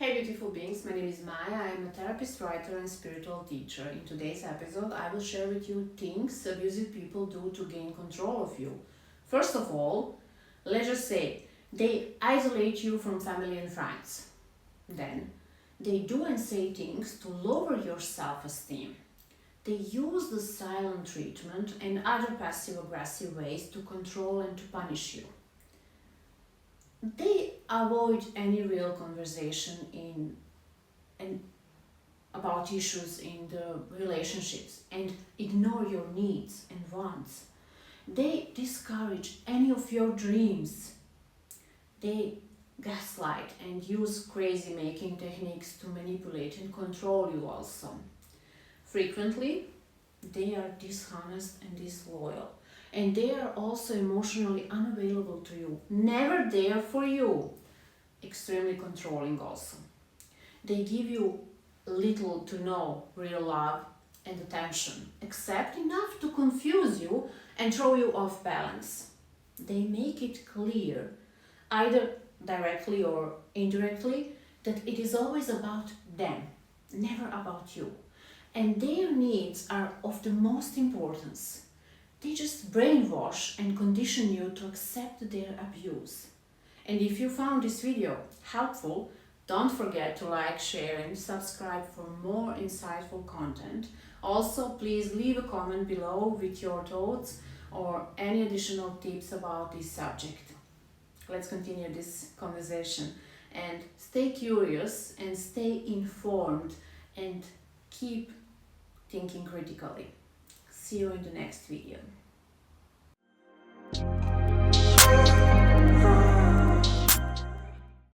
Hey beautiful beings, my name is Maja. I am a therapist, writer and spiritual teacher. In today's episode, I will share with you things abusive people do to gain control of you. First of all, let's just say they isolate you from family and friends. Then, they do and say things to lower your self-esteem. They use the silent treatment and other passive-aggressive ways to control and to punish you. They avoid any real conversation about issues in the relationships and ignore your needs and wants. They discourage any of your dreams. They gaslight and use crazy making techniques to manipulate and control you also. Frequently, they are dishonest and disloyal. And they are also emotionally unavailable to you, never there for you. Extremely controlling also. They give you little to no real love and attention, except enough to confuse you and throw you off balance. They make it clear, either directly or indirectly, that it is always about them, never about you. And their needs are of the most importance. They just brainwash and condition you to accept their abuse. And if you found this video helpful, don't forget to like, share and subscribe for more insightful content. Also, please leave a comment below with your thoughts or any additional tips about this subject. Let's continue this conversation and stay curious and stay informed and keep thinking critically. See you in the next video.